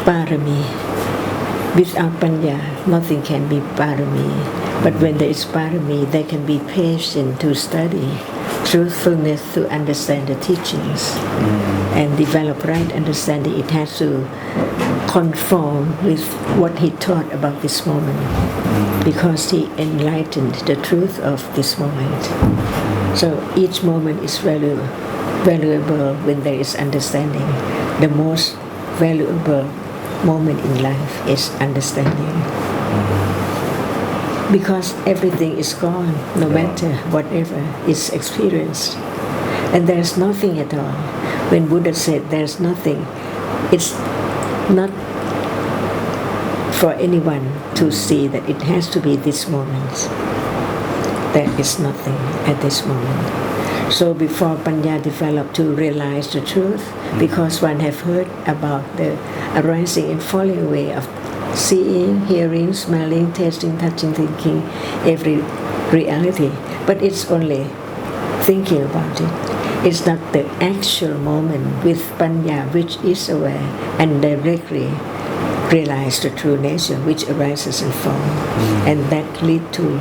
Parami. Without Panya, nothing can be Parami. But when there is Parami, there can be patience to study, truthfulness to understand the teachings, and develop right understanding. It has to conform with what he taught about this moment, because he enlightened the truth of this moment. So each moment is valuable when there is understanding. The most valuable moment in life is understanding. Because everything is gone, no matter whatever is experienced. And there's nothing at all. When Buddha said there's nothing, it's not for anyone to see that it has to be this moment. There is nothing at this moment. So before Panya developed to realize the truth, because one have heard about the arising and falling away of seeing, hearing, smelling, tasting, touching, thinking, every reality. But it's only thinking about it. It's not the actual moment with Panya, which is aware and directly realize the true nature which arises and falls. And that lead to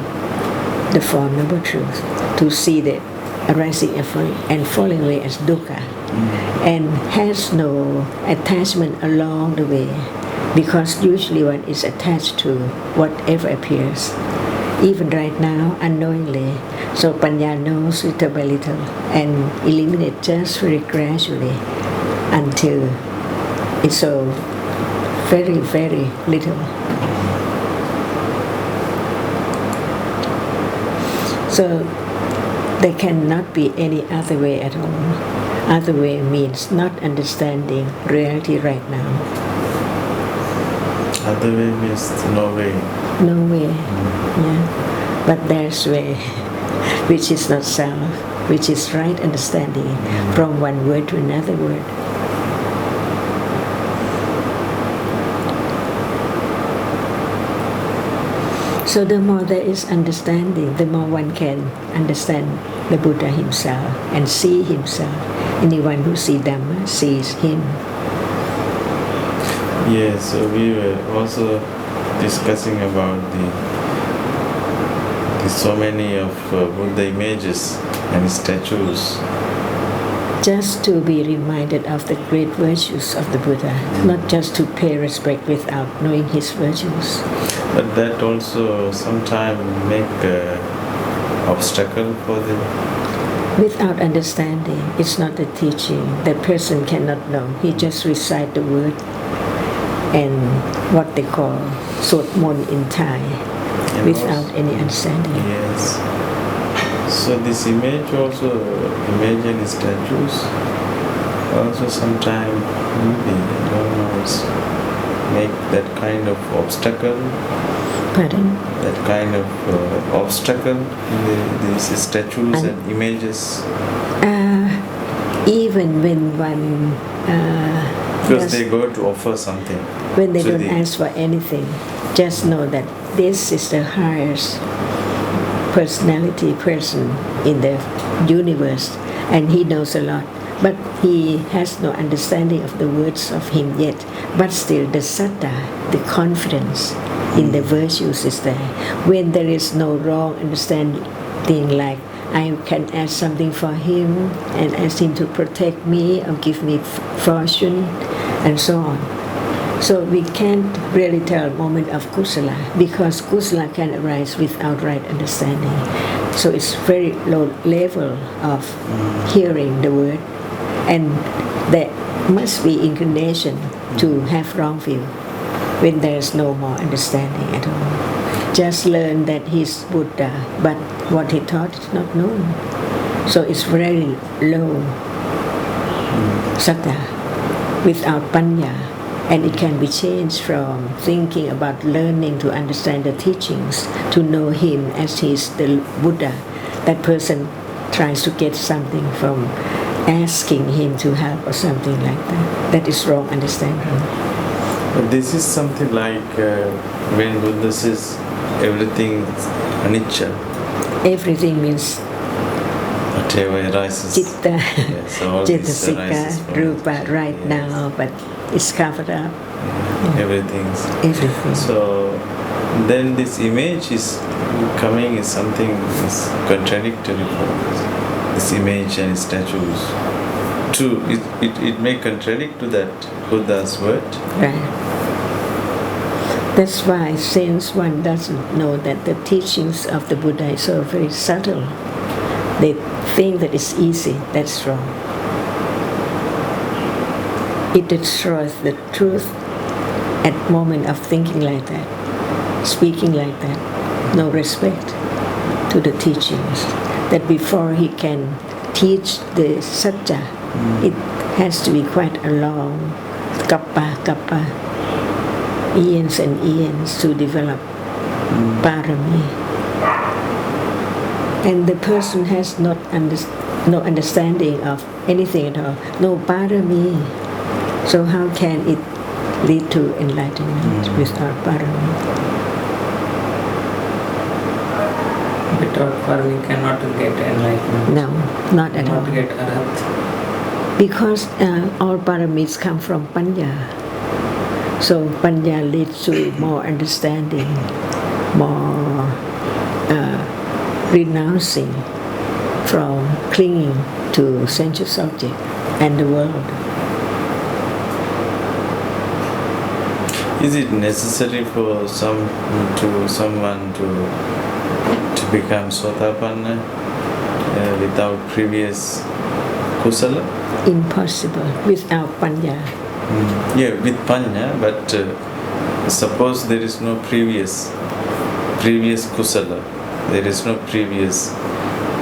the Four Noble Truths, to see the arising and falling away as dukkha, and has no attachment along the way. Because usually one is attached to whatever appears, even right now, unknowingly. So Panya knows little by little and eliminate just very gradually until it's so very, very little. So there cannot be any other way at all. Other way means not understanding reality right now. Other way means no way. No way, yeah. But there's way, which is not self, which is right understanding from one word to another word. So the more there is understanding, the more one can understand the Buddha himself and see himself. Anyone who sees Dhamma sees him. Yes, so we were also discussing about the so many of Buddha images and statues. Just to be reminded of the great virtues of the Buddha, not just to pay respect without knowing his virtues. But that also sometimes make obstacle for the... Without understanding, it's not a teaching. The person cannot know. He just recite the word and what they call Sot Mon in Thai, and without also, any understanding. Yes. So this image also, image and statues, also sometimes maybe, I don't know, it's make that kind of obstacle. Pardon? That kind of obstacle in these statues and images. Even when one because they go to offer something. When they don't ask for anything, just know that this is the highest personality person in the universe, and he knows a lot. But he has no understanding of the words of him yet. But still, the saddha, the confidence in the virtues is there. When there is no wrong understanding, like I can ask something for him and ask him to protect me or give me fortune, and so on. So we can't really tell moment of kusala, because kusala can arise without right understanding. So it's very low level of hearing the word, and there must be inclination to have wrong view when there's no more understanding at all. Just learn that he's Buddha, but what he taught is not known. So it's very low saddha without panya, and it can be changed from thinking about learning to understand the teachings to know him as he's the Buddha. That person tries to get something from asking him to help or something like that. That is wrong understanding. But this is something like when Buddha says everything is anicca. Everything means whatever arises. Citta, yes, all Cetasika, this arises from Rupa right yes. now, but it's covered up. everything. So then this image is coming is something is contradictory for this image and statues. True, it may contradict to that Buddha's word. Right. That's why, since one doesn't know that the teachings of the Buddha is so very subtle, they think that it's easy. That's wrong. It destroys the truth at moment of thinking like that, speaking like that. No respect to the teachings. That before he can teach the satya, it has to be quite a long kappa, eons and eons to develop parami. And the person has no understanding of anything at all, no parami. So how can it lead to enlightenment without parami? Without parami cannot get enlightenment. No, not at all. Not get arhat. Because all paramis come from panya. So panya leads to more understanding, more renouncing from clinging to sensuous object and the world. Is it necessary for someone to become Sotapanna without previous kusala? Impossible without panya. Yeah, with panya, but suppose there is no previous kusala, there is no previous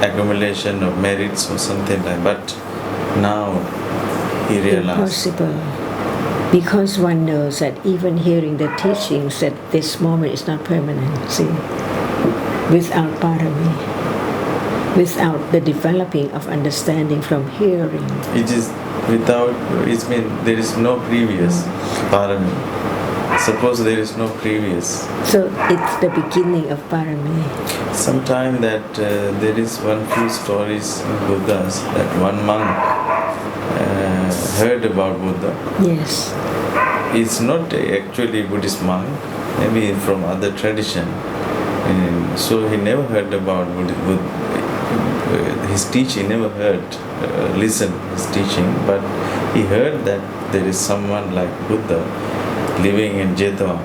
accumulation of merits or something like that. But now he realized. Impossible. Because one knows that even hearing the teachings that this moment is not permanent, see, without parami, without the developing of understanding from hearing. It is without, it means there is no previous parami. Suppose there is no previous. So it's the beginning of parami. Sometime that there is one few stories in Buddhas that one monk heard about Buddha. Yes. He's not actually Buddhist monk, maybe from other tradition. And so he never heard about his teaching, never heard, listened his teaching, but he heard that there is someone like Buddha living in Jetava.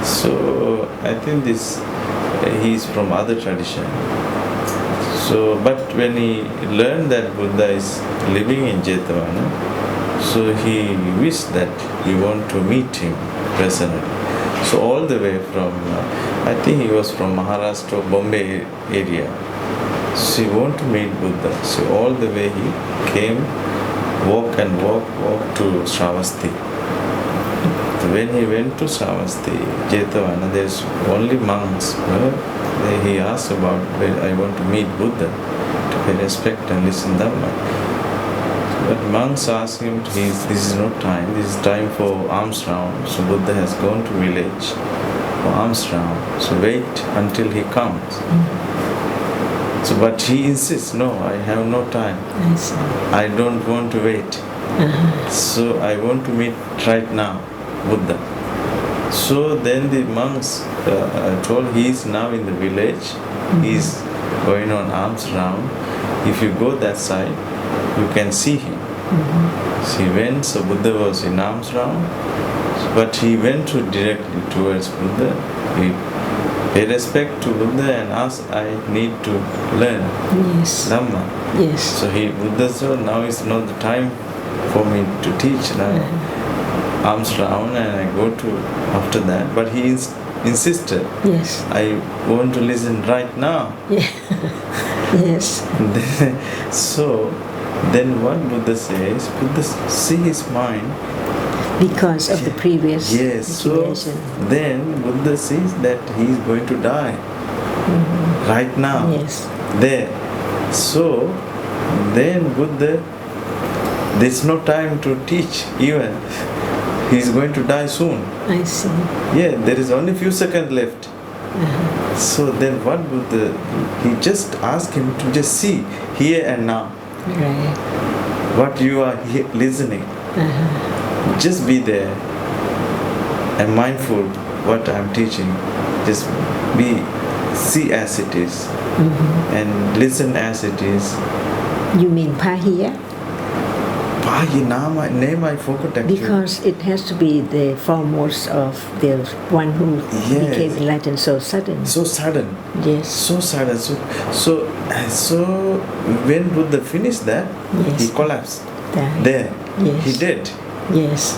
So I think he is from other tradition. So, but when he learned that Buddha is living in Jetavana, so he wished that he want to meet him personally. So all the way from, I think he was from Maharashtra, Bombay area. So he want to meet Buddha. So all the way he came, walk to Shravasti. So when he went to Shravasti, Jetavana, there's only monks. He asked about, I want to meet Buddha, to pay respect and listen Dhamma. But monks asked him, this is not time, this is time for alms round. So Buddha has gone to village for alms round. So wait until he comes. So, but he insists, no, I have no time. I don't want to wait. So I want to meet right now, Buddha. So then the monks told he is now in the village, he is going on alms round. If you go that side, you can see him. So he went, so Buddha was in alms round, but he went directly towards Buddha. He paid respect to Buddha and asked, I need to learn Dhamma. Yes. So Buddha said, now is not the time for me to teach now. Arms round and I go to after that. But he insisted. Yes. I want to listen right now. Yeah. Yes. So then what Buddha says, Buddha see his mind. Because of the previous situation. So then Buddha sees that he is going to die. Right now. Yes. There. So then Buddha, there's no time to teach even. He is going to die soon. I see. Yeah, there is only few seconds left. So then what Buddha, he just asked him to just see here and now. Right. What you are listening. Just be there. I'm mindful what I'm teaching. Just see as it is, and listen as it is. You mean pahiya? Name I forgot actually. Because it has to be the foremost of the one who Yes. became enlightened so sudden. So sudden. Yes. So sudden. So when Buddha finished that, Yes. he collapsed. There. There. Yes. He did. Yes.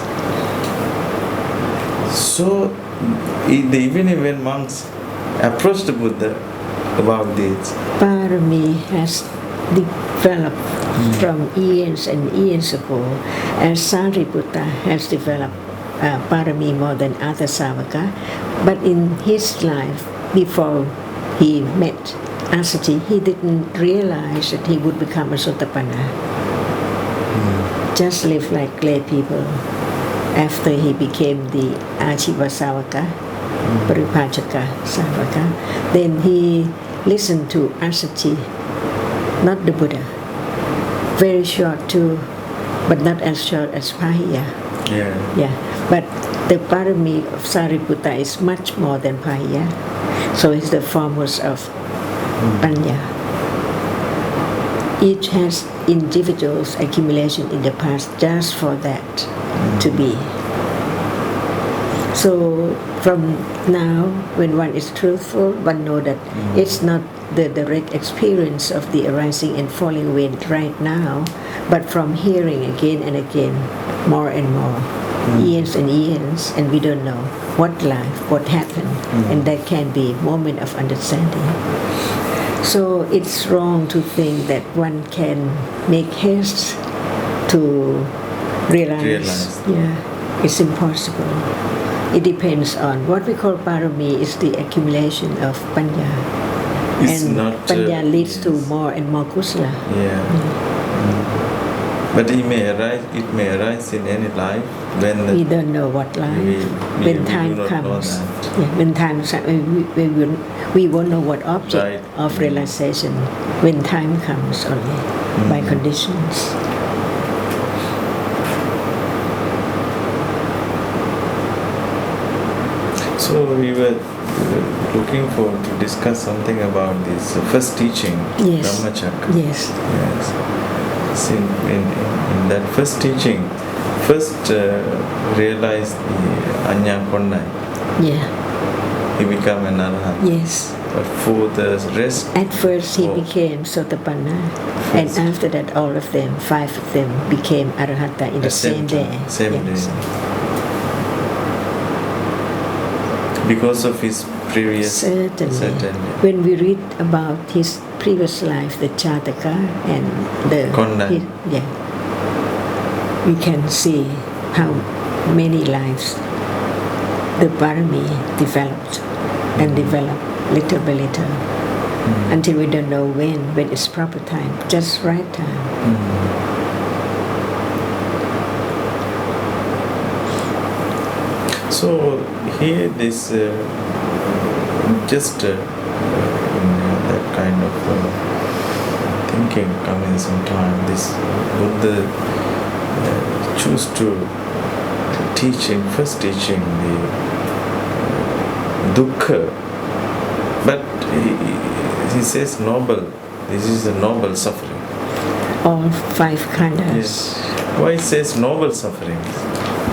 So in the evening when monks approached the Buddha about this, Parami has developed from eons and eons ago, as Sariputta has developed Parami more than other Savaka. But in his life, before he met Asati, he didn't realize that he would become a Sotapanna. Just live like lay people. After he became the Ajiva Savaka, Paripajaka Savaka, then he listened to Asati, not the Buddha. Very short too, but not as short as Pahiya. yeah. But the parami of Sariputta is much more than Pahiya. So it's the foremost of Vanya. Each has individuals' accumulation in the past just for that to be. So from now, when one is truthful, one knows that it's not the direct experience of the arising and falling away right now, but from hearing again and again, more and more, eons and eons, and we don't know what life, what happened, and that can be moment of understanding. So it's wrong to think that one can make haste to realize. Yeah, it's impossible. It depends on what we call parami is the accumulation of panya. It's And not, panya leads to yes. more and more kusala. Yeah. But it may arise in any life when We don't know what life. When time do not know comes, that. when time we won't know what object Right. of realization when time comes only by conditions. So we were looking forward to discuss something about this first teaching, Yes. Dhammacakka. Yes. Yes. See, in that first teaching, realized the Anya Konnai. Yeah. He became an arhat. Yes. But for the rest, At first he Oh. became Sotapanna, and after that all of them, 5 of them, became Arahata in the same day. Same Yes. day. Because of his previous. Certainly. When we read about his previous life, the Chataka and the Konnai. we can see how many lives the parami developed and developed little by little until we don't know when it's proper time, just right time. So here this that kind of thinking coming sometime. This Buddha choose to teach in first teaching the dukkha, but he says noble. This is a noble suffering. All 5 khandas. Yes. Why it says noble suffering?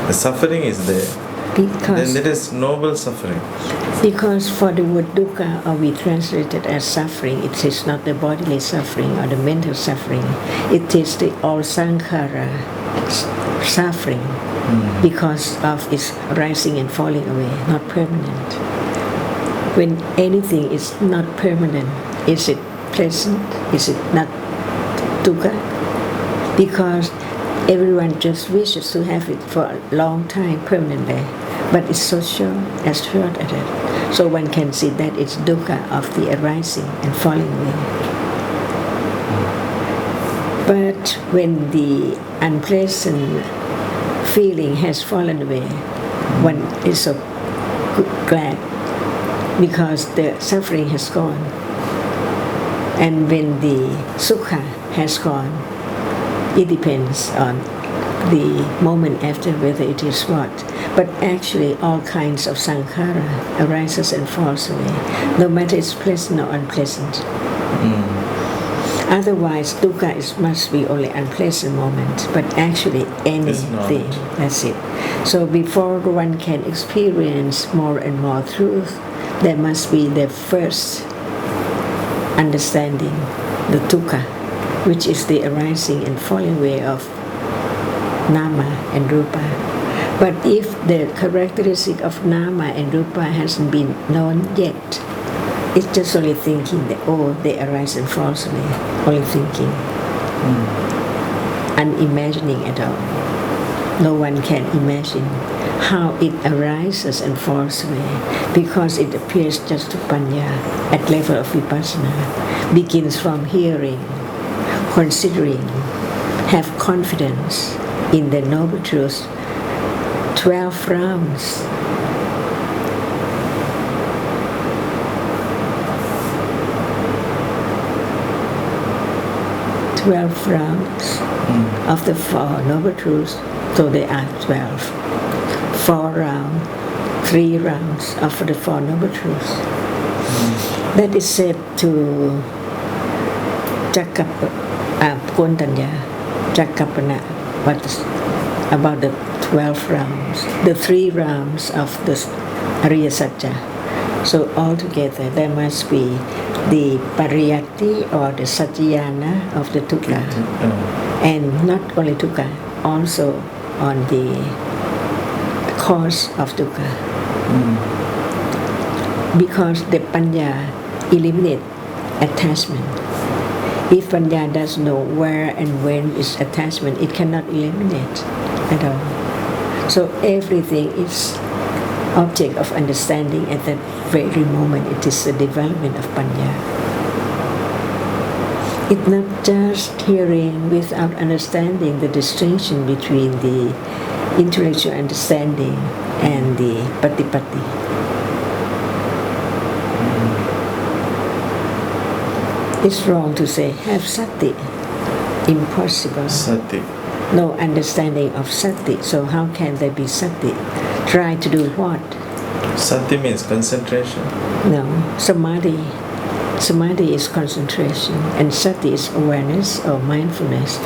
The suffering is there. Then there is noble suffering. Because for the word dukkha, or we translate it as suffering, it is not the bodily suffering or the mental suffering. It is the all sankhara suffering because of its rising and falling away, not permanent. When anything is not permanent, is it pleasant? Is it not dukkha? Because everyone just wishes to have it for a long time, permanently. But it's so short as it. So one can see that it's dukkha of the arising and falling away. But when the unpleasant feeling has fallen away, one is so glad because the suffering has gone. And when the sukha has gone, it depends on the moment after, whether it is what. But actually all kinds of sankhara arises and falls away, no matter it's pleasant or unpleasant. Otherwise, dukkha must be only unpleasant moment, but actually anything, that's it. So before one can experience more and more truth, there must be the first understanding, the dukkha, which is the arising and falling away of nama and rupa. But if the characteristic of nama and rupa hasn't been known yet, it's just only thinking that, oh, they arise and falls away, only thinking, unimagining at all. No one can imagine how it arises and falls away, because it appears just to panya at level of vipassana, begins from hearing, considering, have confidence in the noble truth. 12 rounds. Of the 4 noble truths, so they are 12. 4 rounds, 3 rounds of the 4 noble truths. That is said to Jakkapana, about the 12 rounds, the 3 rounds of the Ariya Satya. So altogether there must be the pariyatti or the satyayana of the dukkha, and not only dukkha, also on the cause of dukkha. Because the panya eliminates attachment. If panya does know where and when is attachment, it cannot eliminate at all. So everything is object of understanding at that very moment. It is the development of panya. It's not just hearing without understanding the distinction between the intellectual understanding and the patipatti. It's wrong to say have sati. Impossible. Sati. No understanding of sati. So how can there be sati? Try to do what? Sati means concentration. No, samadhi. Samadhi is concentration, and sati is awareness or mindfulness.